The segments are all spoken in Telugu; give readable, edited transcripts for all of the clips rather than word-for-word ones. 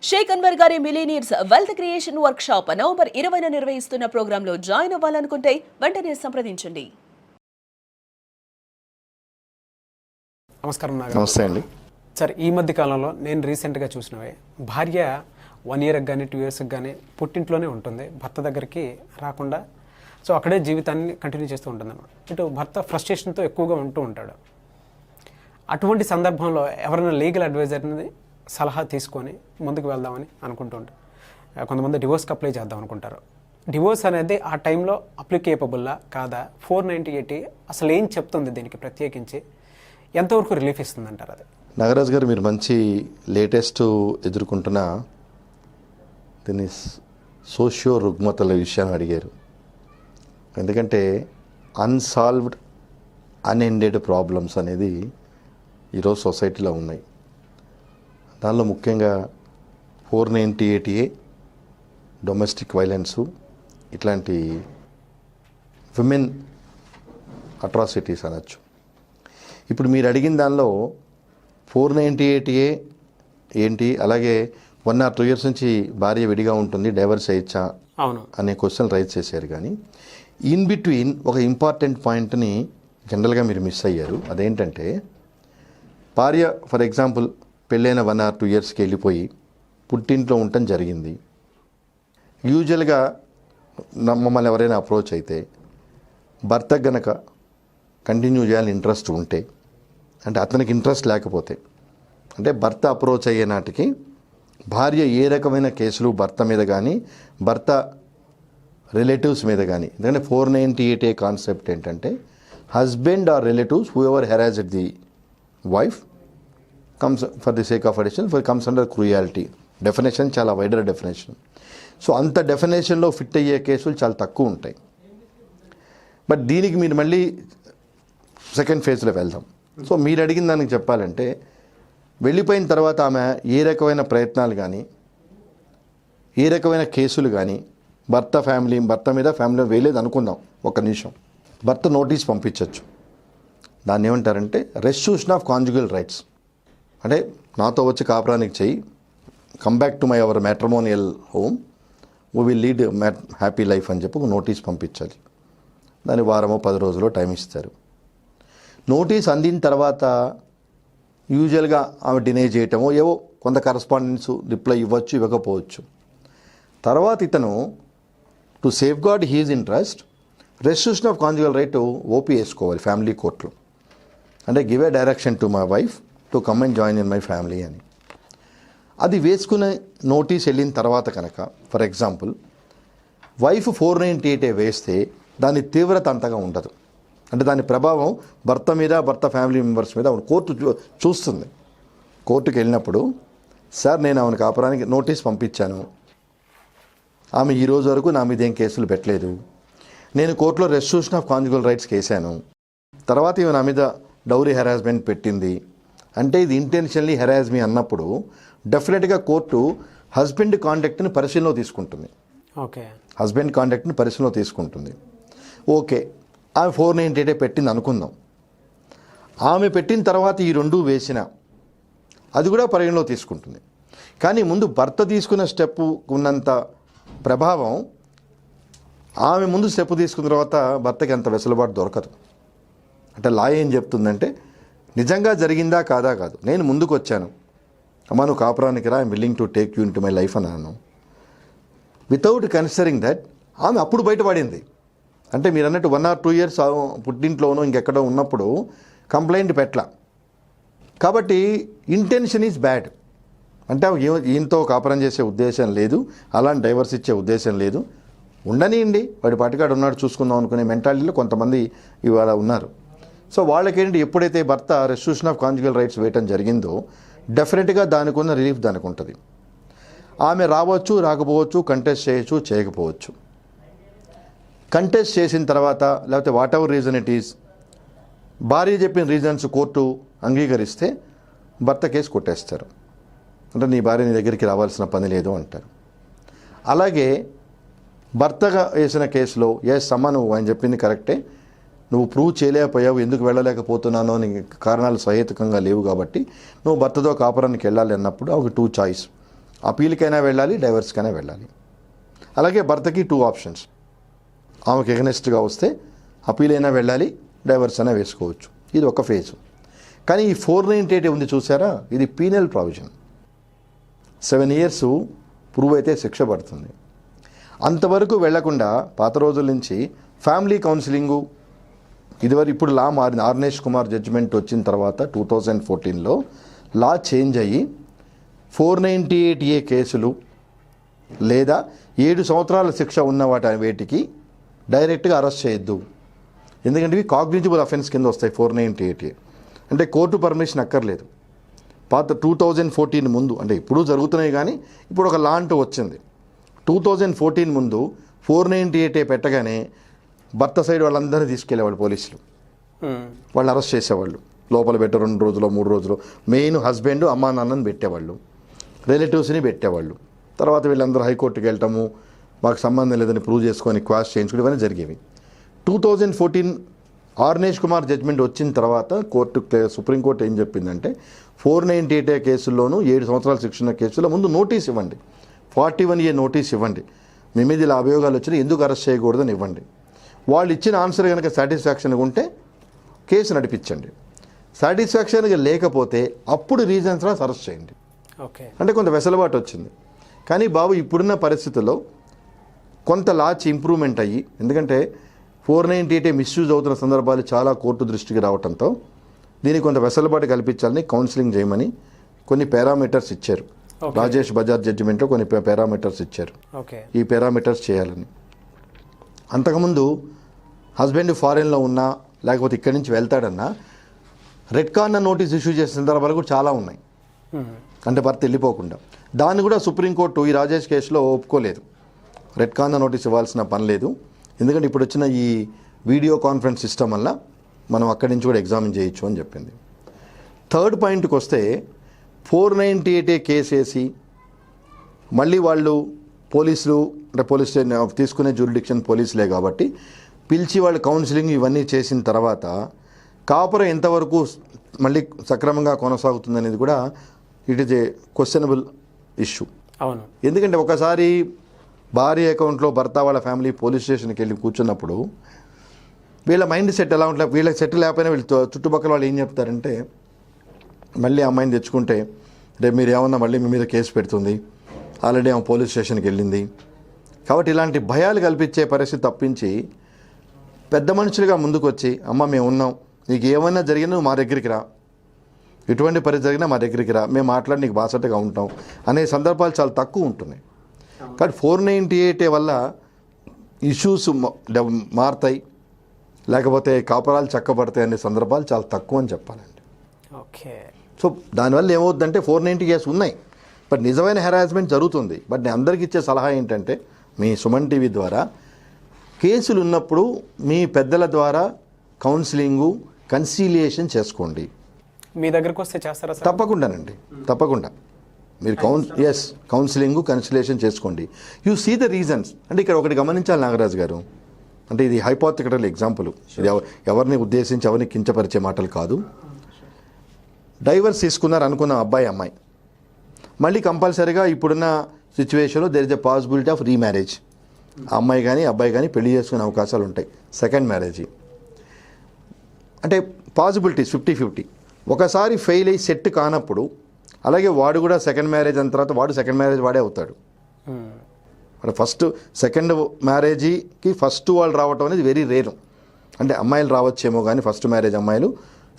షేక్ అన్వర్ గారి millionaires wealth creation workshop November 20న నిర్వహిస్తున్న ప్రోగ్రాంలో జాయిన్ అవ్వాలనుకుంటే వెంటనే సంప్రదించండి. నమస్కారం. నమస్తే అండి సార్, ఈ మధ్య కాలంలో నేను రీసెంట్గా చూసినవే భార్య 1 ఇయర్కి కానీ 2 ఇయర్స్కి కానీ పుట్టింట్లోనే ఉంటుంది, భర్త దగ్గరికి రాకుండా. సో అక్కడే జీవితాన్ని కంటిన్యూ చేస్తూ ఉంటుంది అన్నమాట. ఇటు భర్త ఫ్రస్ట్రేషన్తో ఎక్కువగా ఉంటూ ఉంటాడు. అటువంటి సందర్భంలో ఎవరైనా లీగల్ అడ్వైజర్ని సలహా తీసుకొని ముందుకు వెళ్దామని అనుకుంటూ ఉంటారు. కొంతమంది డివోర్స్కి అప్లై చేద్దాం అనుకుంటారు. డివోర్స్ అనేది ఆ టైంలో అప్లికేబుల్లా కాదా, 498 అసలు ఏం చెప్తుంది దీనికి ప్రత్యేకించి, ఎంతవరకు రిలీఫ్ ఇస్తుంది అంటారు? అది నాగరాజ్ గారు, మీరు మంచి లేటెస్ట్ ఎదుర్కొంటున్న దీన్ని సోషియో రుగ్మతల విషయాన్ని అడిగారు. ఎందుకంటే అన్సాల్వ్డ్ అన్ఎండెడ్ ప్రాబ్లమ్స్ అనేది ఈరోజు సొసైటీలో ఉన్నాయి. దానిలో ముఖ్యంగా 498A, డొమెస్టిక్ వైలెన్సు, ఇట్లాంటి విమెన్ అట్రాసిటీస్ అనొచ్చు. ఇప్పుడు మీరు అడిగిన దానిలో 498A ఏంటి, అలాగే 1 or 2 years నుంచి భార్య విడిగా ఉంటుంది, డైవర్స్ అయ్యచ్చా అవును అనే క్వశ్చన్ రైజ్ చేశారు. కానీ ఇన్ బిట్వీన్ ఒక ఇంపార్టెంట్ పాయింట్ని జనరల్గా మీరు మిస్ అయ్యారు. అదేంటంటే, భార్య ఫర్ ఎగ్జాంపుల్ పెళ్ళైన 1 or 2 yearsకి వెళ్ళిపోయి పుట్టింట్లో ఉండటం జరిగింది. యూజువల్గా మమ్మల్ని ఎవరైనా అప్రోచ్ అయితే భర్త గనక కంటిన్యూ చేయాలని ఇంట్రెస్ట్ ఉంటే, అంటే అతనికి ఇంట్రెస్ట్ లేకపోతే, అంటే భర్త అప్రోచ్ అయ్యే నాటికి భార్య ఏ రకమైన కేసులు భర్త మీద కానీ భర్త రిలేటివ్స్ మీద కానీ, ఎందుకంటే 498A కాన్సెప్ట్ ఏంటంటే husband or relatives whoever harassed the wife comes for the sake of addition comes under cruelty. Definition చాలా వైడర్ డెఫినేషన్. సో అంత డెఫినేషన్లో ఫిట్ అయ్యే కేసులు చాలా తక్కువ ఉంటాయి. బట్ దీనికి మీరు మళ్ళీ సెకండ్ ఫేజ్లో వెళ్దాం. సో మీరు అడిగిన దానికి చెప్పాలంటే, వెళ్ళిపోయిన తర్వాత ఆమె ఏ రకమైన ప్రయత్నాలు కానీ ఏ రకమైన కేసులు కానీ భర్త మీద ఫ్యామిలీ వేయలేదు అనుకుందాం. ఒక్క నిమిషం, భర్త నోటీస్ పంపించవచ్చు. దాన్ని ఏమంటారంటే రెస్ట్రిక్షన్ ఆఫ్ కాంజుగల్ రైట్స్. అంటే నాతో వచ్చి కాపురానికి చెయ్యి, come back to my our matrimonial home, we will lead happy life అని చెప్పి ఒక నోటీస్ పంపించాలి. దాని 10 రోజులు టైం ఇస్తారు. నోటీస్ అందిన తర్వాత యూజువల్గా ఆమె డినై చేయటమో ఏవో కొంత కరస్పాండెన్స్ రిప్లై ఇవ్వచ్చు, ఇవ్వకపోవచ్చు. తర్వాత ఇతను to safeguard his interest restriction of conjugal right OP వేసుకోవాలి ఫ్యామిలీ కోర్టులో. అంటే give a direction to my wife to come and join in my family అని. అది వేసుకునే నోటీస్ వెళ్ళిన తర్వాత కనుక ఫర్ ఎగ్జాంపుల్ వైఫ్ 498A వేస్తే దాని తీవ్రత అంతగా ఉండదు. అంటే దాని ప్రభావం భర్త మీద భర్త ఫ్యామిలీ మెంబర్స్ మీద కోర్టు చూస్తుంది. కోర్టుకు వెళ్ళినప్పుడు, సార్ నేను ఆమెను కాపురానికి నోటీస్ పంపించాను, ఆమె ఈ రోజు వరకు నా మీద ఏం కేసులు పెట్టలేదు, నేను కోర్టులో రెస్ట్రిక్షన్ ఆఫ్ కాంజుగల్ రైట్స్ కేసాను, తర్వాత ఇవి నా మీద డౌరీ హెరాస్మెంట్ పెట్టింది, అంటే ఇది ఇంటెన్షనల్లీ హెరాస్ మీ అన్నప్పుడు డెఫినెట్గా కోర్టు హస్బెండ్ కాండక్ట్ని పరిశీలనలో తీసుకుంటుంది. ఓకే, హస్బెండ్ కాండక్ట్ని పరిశీలనలో తీసుకుంటుంది. ఓకే, ఆమె 498A పెట్టింది అనుకుందాం. ఆమె పెట్టిన తర్వాత ఈ 2 వేసిన అది కూడా పరిగణలో తీసుకుంటుంది. కానీ ముందు భర్త తీసుకున్న స్టెప్ ఉన్నంత ప్రభావం ఆమె ముందు స్టెప్ తీసుకున్న తర్వాత భర్తకి అంత వెసులుబాటు దొరకదు. అంటే లా ఏం చెప్తుందంటే, నిజంగా జరిగిందా కాదా కాదు, నేను ముందుకు వచ్చాను, అమ్మా నువ్వు కాపురానికి రా, I'm willing to take you in to my life అన్నాను. వితౌట్ కన్సిడరింగ్ దట్ ఆమె అప్పుడు బయటపడింది. అంటే మీరు అన్నట్టు 1 or 2 years పుట్టింట్లోనో ఇంకెక్కడో ఉన్నప్పుడు కంప్లైంట్ పెట్టలా. కాబట్టి ఇంటెన్షన్ ఈజ్ బ్యాడ్. అంటే ఈయనతో కాపురం చేసే ఉద్దేశం లేదు, అలాంటి డైవర్స్ ఇచ్చే ఉద్దేశం లేదు, ఉండనియండి వాడి పాటికాడు ఉన్నాడు చూసుకుందాం అనుకునే మెంటాలిటీలో కొంతమంది ఇవాళ ఉన్నారు. సో వాళ్ళకేంటి, ఎప్పుడైతే భర్త రెస్ట్రిక్షన్ ఆఫ్ కాంజుగల్ రైట్స్ వేయటం జరిగిందో డెఫినెట్గా దానికి ఉన్న రిలీఫ్ దానికి ఉంటుంది. ఆమె రావచ్చు, రాకపోవచ్చు, కంటెస్ట్ చేయొచ్చు, చేయకపోవచ్చు. కంటెస్ట్ చేసిన తర్వాత లేకపోతే what ever reason it is, భార్య చెప్పిన రీజన్స్ కోర్టు అంగీకరిస్తే భర్త కేసు కొట్టేస్తారు. అంటే నీ భార్య నీ దగ్గరికి రావాల్సిన పని లేదు అంటారు. అలాగే భర్తగా వేసిన కేసులో అమ్మ నువ్వు ఆయన చెప్పింది కరెక్టే, నువ్వు ప్రూవ్ చేయలేకపోయావు, ఎందుకు వెళ్ళలేకపోతున్నానో నీకు కారణాలు సహేతుకంగా లేవు కాబట్టి నువ్వు భర్తతో కాపురానికి వెళ్ళాలి అన్నప్పుడు ఒక 2 చాయిస్. అపీల్కైనా వెళ్ళాలి, డైవర్స్కైనా వెళ్ళాలి. అలాగే భర్తకి 2 ఆప్షన్స్. ఆమెకు ఎగనెస్ట్గా వస్తే అపీల్ అయినా వెళ్ళాలి, డైవర్స్ అయినా వేసుకోవచ్చు. ఇది ఒక ఫేజు. కానీ ఈ 498 ఉంది చూసారా, ఇది పీనల్ ప్రావిజన్. 7 years ప్రూవ్ అయితే శిక్ష పడుతుంది. అంతవరకు వెళ్లకుండా పాత రోజుల నుంచి ఫ్యామిలీ కౌన్సిలింగు ఇదివరకు, ఇప్పుడు లా మారింది. ఆర్నేష్ కుమార్ జడ్జిమెంట్ వచ్చిన తర్వాత 2014లో లా చేంజ్ అయ్యి 498A కేసులు లేదా 7 సంవత్సరాల శిక్ష ఉన్న వేటికి డైరెక్ట్గా అరెస్ట్ చేయొద్దు. ఎందుకంటే ఇవి కాగ్నిజిబుల్ అఫెన్స్ కింద వస్తాయి. 498A అంటే కోర్టు పర్మిషన్ అక్కర్లేదు. పాత 2014 ముందు, అంటే ఇప్పుడు జరుగుతున్నాయి కానీ ఇప్పుడు ఒక లా అంటూ వచ్చింది. 2014 ముందు 498A పెట్టగానే భర్త సైడ్ వాళ్ళందరినీ తీసుకెళ్లేవాళ్ళు పోలీసులు. వాళ్ళు అరెస్ట్ చేసేవాళ్ళు, లోపల పెట్టే 2 రోజులు 3 రోజులు. మెయిన్ హస్బెండ్, అమ్మా నాన్నని పెట్టేవాళ్ళు, రిలేటివ్స్ని పెట్టేవాళ్ళు. తర్వాత వీళ్ళందరూ హైకోర్టుకి వెళ్ళటము, మాకు సంబంధం లేదని ప్రూవ్ చేసుకొని క్వాష్ చేయించుకుని ఇవన్నీ జరిగేవి. 2014 ఆర్నేష్ కుమార్ జడ్జిమెంట్ వచ్చిన తర్వాత సుప్రీంకోర్టు ఏం చెప్పిందంటే 498A కేసుల్లోనూ 7 సంవత్సరాల శిక్షణ కేసుల్లో ముందు నోటీస్ ఇవ్వండి, 41A నోటీస్ ఇవ్వండి, మీ మీద ఇలా అభియోగాలు వచ్చినా ఎందుకు అరెస్ట్ చేయకూడదని ఇవ్వండి. వాళ్ళు ఇచ్చిన ఆన్సర్ కనుక సాటిస్ఫాక్షన్గా ఉంటే కేసు నడిపించండి. సాటిస్ఫాక్షన్గా లేకపోతే అప్పుడు రీజన్స్ రాసి అరెస్ట్ చేయండి. ఓకే, అంటే కొంత వెసులుబాటు వచ్చింది. కానీ బాబు ఇప్పుడున్న పరిస్థితుల్లో కొంత లాచి ఇంప్రూవ్మెంట్ అయ్యి, ఎందుకంటే 498A మిస్యూజ్ అవుతున్న సందర్భాలు చాలా కోర్టు దృష్టికి రావడంతో దీనికి కొంత వెసులుబాటు కల్పించాలని కౌన్సిలింగ్ చేయమని కొన్ని పారామీటర్స్ ఇచ్చారు. రాజేష్ బజాజ్ జడ్జిమెంట్లో కొన్ని పారామీటర్స్ ఇచ్చారు. ఈ పారామీటర్స్ చేయాలని. అంతకుముందు హస్బెండ్ ఫారెన్లో ఉన్నా లేకపోతే ఇక్కడి నుంచి వెళ్తాడన్నా రెడ్ కార్నర్ నోటీస్ ఇష్యూ చేసిన సందర్భాలు కూడా చాలా ఉన్నాయి. అంటే భర్త వెళ్ళిపోకుండా దాన్ని కూడా సుప్రీంకోర్టు ఈ రాజేష్ కేసులో ఒప్పుకోలేదు. రెడ్ కార్నర్ నోటీస్ ఇవ్వాల్సిన పని లేదు, ఎందుకంటే ఇప్పుడు వచ్చిన ఈ వీడియో కాన్ఫరెన్స్ సిస్టమ్ వల్ల మనం అక్కడి నుంచి కూడా ఎగ్జామిన్ చేయొచ్చు అని చెప్పింది. థర్డ్ పాయింట్కి వస్తే 498A కేసు వేసి మళ్ళీ వాళ్ళు పోలీసులు, అంటే పోలీస్ తీసుకునే జ్యూరిడిక్షన్ పోలీసులే కాబట్టి పిలిచి వాళ్ళు కౌన్సిలింగ్ ఇవన్నీ చేసిన తర్వాత కాపురం ఎంతవరకు మళ్ళీ సక్రమంగా కొనసాగుతుంది అనేది కూడా it is a questionable issue. అవును, ఎందుకంటే ఒకసారి భార్య అకౌంట్లో భర్త వాళ్ళ ఫ్యామిలీ పోలీస్ స్టేషన్కి వెళ్ళి కూర్చున్నప్పుడు వీళ్ళ మైండ్ సెట్ ఎలా ఉంటుంది, వీళ్ళకి సెట్ లేకపోయినా వీళ్ళు చుట్టుపక్కల వాళ్ళు ఏం చెప్తారంటే మళ్ళీ అమ్మాయిని తెచ్చుకుంటే రేపు మీరు ఏమన్నా మళ్ళీ మీ మీద కేసు పెడుతుంది, ఆల్రెడీ ఆమె పోలీస్ స్టేషన్కి వెళ్ళింది. కాబట్టి ఇలాంటి భయాలు కల్పించే పరిస్థితి తప్పించి పెద్ద మనుషులుగా ముందుకు వచ్చి అమ్మ మేము ఉన్నాం, నీకు ఏమైనా జరిగినా మా దగ్గరికి రా, ఎటువంటి పరిస్థితి జరిగినా మా దగ్గరికి రా, మేము మాట్లాడి నీకు బాసటగా ఉంటాం అనే సందర్భాలు చాలా తక్కువ ఉంటున్నాయి. కాబట్టి 498A వల్ల ఇష్యూస్ మారుతాయి, లేకపోతే కాపురాలు చక్కబడతాయి అనే సందర్భాలు చాలా తక్కువ అని చెప్పాలండి. ఓకే, సో దానివల్ల ఏమవుతుందంటే 490 కేసు ఉన్నాయి, బట్ నిజమైన హెరాస్మెంట్ జరుగుతుంది. బట్ నేను అందరికీ ఇచ్చే సలహా ఏంటంటే మీ సుమన్ టీవీ ద్వారా కేసులు ఉన్నప్పుడు మీ పెద్దల ద్వారా కౌన్సిలింగు కన్సీలియేషన్ చేసుకోండి. మీ దగ్గరకు వస్తే చేస్తారా సార్? తప్పకుండానండి, తప్పకుండా మీరు కౌన్సిలింగు కన్సీలియేషన్ చేసుకోండి. You see the reasons. అంటే ఇక్కడ ఒకటి గమనించాలి నాగరాజు గారు, అంటే ఇది హైపోథెటికల్ ఎగ్జాంపుల్, ఇది ఎవరిని ఉద్దేశించి ఎవరిని కించపరిచే మాటలు కాదు. డైవర్స్ తీసుకున్నారు అనుకున్న అబ్బాయి అమ్మాయి, మళ్ళీ కంపల్సరీగా ఇప్పుడున్న సిచ్యువేషన్లో there is a possibility of remarriage. అమ్మాయి కానీ అబ్బాయి కానీ పెళ్లి చేసుకునే అవకాశాలు ఉంటాయి. సెకండ్ మ్యారేజ్ అంటే పాసిబిలిటీస్ 50-50. ఒకసారి ఫెయిల్ అయ్యి సెట్ కానప్పుడు, అలాగే వాడు కూడా సెకండ్ మ్యారేజ్ అయిన తర్వాత వాడు సెకండ్ మ్యారేజ్ వాడే అవుతాడు. అంటే ఫస్ట్ సెకండ్ మ్యారేజీకి ఫస్ట్ వాళ్ళు రావటం అనేది వెరీ రేరు. అంటే అమ్మాయిలు రావచ్చేమో కానీ ఫస్ట్ మ్యారేజ్ అమ్మాయిలు,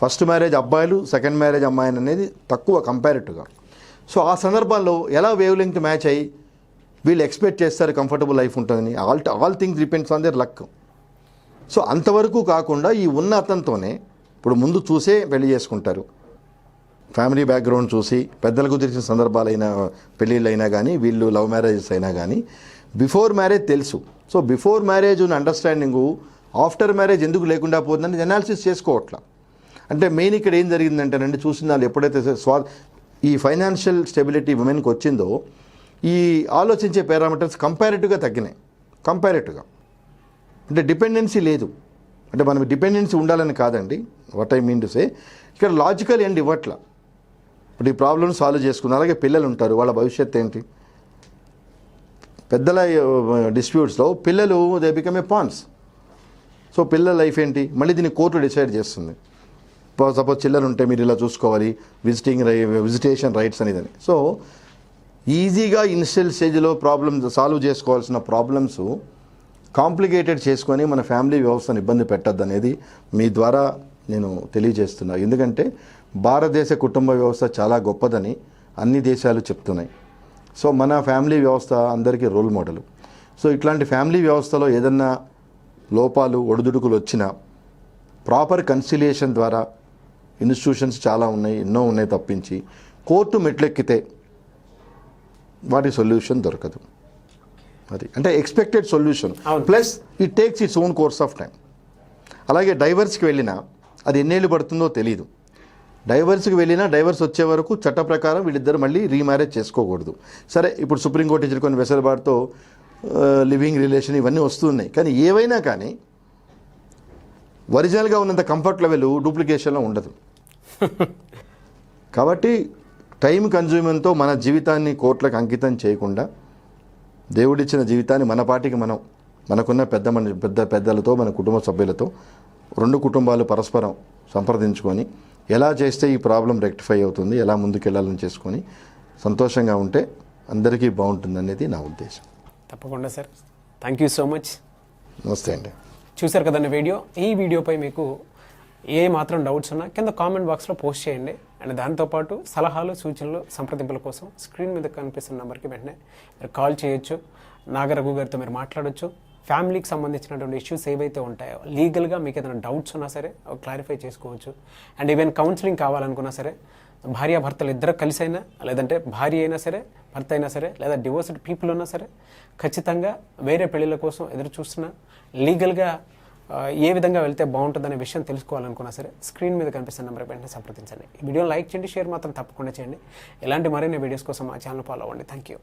ఫస్ట్ మ్యారేజ్ అబ్బాయిలు, సెకండ్ మ్యారేజ్ అమ్మాయిలు అనేది తక్కువ కంపారిటివ్గా. సో ఆ సందర్భాల్లో ఎలా వేవ్ లెంగ్త్ మ్యాచ్ అయ్యి వీళ్ళు ఎక్స్పెక్ట్ చేస్తారు కంఫర్టబుల్ లైఫ్ ఉంటుందని. All things depends on their luck. So అంతవరకు కాకుండా ఈ ఉన్న అతనితోనే ఇప్పుడు ముందు చూసే పెళ్లి చేసుకుంటారు, ఫ్యామిలీ బ్యాక్గ్రౌండ్ చూసి పెద్దలకు తెలిసిన సందర్భాలైనా పెళ్ళిళ్ళు అయినా కానీ వీళ్ళు లవ్ మ్యారేజెస్ అయినా కానీ బిఫోర్ మ్యారేజ్ తెలుసు. సో బిఫోర్ మ్యారేజ్ ఉన్న అండర్స్టాండింగు ఆఫ్టర్ మ్యారేజ్ ఎందుకు లేకుండా పోతుందని అనాలిసిస్ చేసుకోవట్లా. అంటే మెయిన్ ఇక్కడ ఏం జరిగిందంటేనండి, చూసిన వాళ్ళు ఎప్పుడైతే ఈ ఫైనాన్షియల్ స్టెబిలిటీ ఉమెన్కి వచ్చిందో ఈ ఆలోచించే పారామీటర్స్ కంపారిటివ్గా తగ్గినాయి. కంపారిటివ్గా అంటే డిపెండెన్సీ లేదు. అంటే మనకి డిపెండెన్సీ ఉండాలని కాదండి, what I mean to say, ఇక్కడ లాజికల్ ఎండ్ ఇవ్వట్ల. ఇప్పుడు ఈ ప్రాబ్లమ్ సాల్వ్ చేసుకుని అలాగే పిల్లలు ఉంటారు, వాళ్ళ భవిష్యత్తు ఏంటి? పెద్దల డిస్ప్యూట్స్లో పిల్లలు they become a pawns. So పిల్లల లైఫ్ ఏంటి? మళ్ళీ దీన్ని కోర్టు డిసైడ్ చేస్తుంది. సపోజ్ చిల్లర ఉంటే మీరు ఇలా చూసుకోవాలి, విజిటేషన్ రైట్స్ అనేదని. సో ఈజీగా ఇనిషియల్ స్టేజ్లో ప్రాబ్లమ్స్ సాల్వ్ చేసుకోవాల్సిన ప్రాబ్లమ్స్ కాంప్లికేటెడ్ చేసుకొని మన ఫ్యామిలీ వ్యవస్థను ఇబ్బంది పెట్టద్దు అనేది మీ ద్వారా నేను తెలియజేస్తున్నా. ఎందుకంటే భారతదేశ కుటుంబ వ్యవస్థ చాలా గొప్పదని అన్ని దేశాలు చెప్తున్నాయి. సో మన ఫ్యామిలీ వ్యవస్థ అందరికీ రోల్ మోడల్. సో ఇట్లాంటి ఫ్యామిలీ వ్యవస్థలో ఏదన్నా లోపాలు ఒడిదుడుకులు వచ్చినా ప్రాపర్ కన్సిలియేషన్ ద్వారా ఇన్స్టిట్యూషన్స్ చాలా ఉన్నాయి, ఎన్నో ఉన్నాయి తప్పించి కోర్టు మెట్లెక్కితే వాటి సొల్యూషన్ దొరకదు. అది అంటే expected solution plus it takes its own course of time. అలాగే డైవర్స్కి వెళ్ళినా అది ఎన్నేళ్ళు పడుతుందో తెలియదు. డైవర్స్కి వెళ్ళినా డైవర్స్ వచ్చే వరకు చట్ట ప్రకారం వీళ్ళిద్దరు మళ్ళీ రీమ్యారేజ్ చేసుకోకూడదు. సరే ఇప్పుడు సుప్రీంకోర్టు ఇచ్చిన కొన్ని వెసులుబాటుతో లివింగ్ రిలేషన్ ఇవన్నీ వస్తున్నాయి. కానీ ఏవైనా కానీ ఒరిజినల్గా ఉన్నంత కంఫర్ట్ లెవెల్ డూప్లికేషన్లో ఉండదు. కాబట్టి టైం కన్జ్యూమెంట్తో మన జీవితాన్ని కోర్టులకు అంకితం చేయకుండా దేవుడిచ్చిన జీవితాన్ని మన పాటికి మనం మనకున్న పెద్దలతో మన కుటుంబ సభ్యులతో రెండు కుటుంబాలు పరస్పరం సంప్రదించుకొని ఎలా చేస్తే ఈ ప్రాబ్లం రెక్టిఫై అవుతుంది, ఎలా ముందుకెళ్ళాలని చేసుకొని సంతోషంగా ఉంటే అందరికీ బాగుంటుంది అనేది నా ఉద్దేశం. తప్పకుండా sir, thank you so much. నమస్తే అండి. చూశారు కదండి వీడియో. ఈ వీడియోపై మీకు ఏ మాత్రం డౌట్స్ ఉన్నా కింద కామెంట్ బాక్స్లో పోస్ట్ చేయండి. అండ్ దాంతోపాటు సలహాలు సూచనలు సంప్రదింపుల కోసం స్క్రీన్ మీద కనిపిస్తున్న నెంబర్కి వెంటనే మీరు కాల్ చేయొచ్చు. నాగరఘు గారితో మీరు మాట్లాడొచ్చు. ఫ్యామిలీకి సంబంధించినటువంటి ఇష్యూస్ ఏవైతే ఉంటాయో లీగల్గా మీకు ఏదైనా డౌట్స్ ఉన్నా సరే క్లారిఫై చేసుకోవచ్చు. అండ్ ఈవెన్ కౌన్సిలింగ్ కావాలనుకున్నా సరే భార్యాభర్తలు ఇద్దరు కలిసి అయినా, లేదంటే భార్య అయినా సరే భర్త అయినా సరే, లేదా డివోర్స్డ్ పీపుల్ ఉన్నా సరే ఖచ్చితంగా వేరే పెళ్ళిళ్ళ కోసం ఎదురు చూస్తున్నా లీగల్గా ఏ విధంగా వెళ్తే బాగుంటుందనే విషయం తెలుసుకోవాలనుకున్నా సరే స్క్రీన్ మీద కనిపిస్తున్న నెంబర్ వెంటనే సంప్రదించండి. ఈ వీడియోని లైక్ చేయండి, షేర్ మాత్రం తప్పకుండా చేయండి. ఇలాంటి మరిన్ని వీడియోస్ కోసం మా ఛానల్ ఫాలో అవ్వండి. Thank you.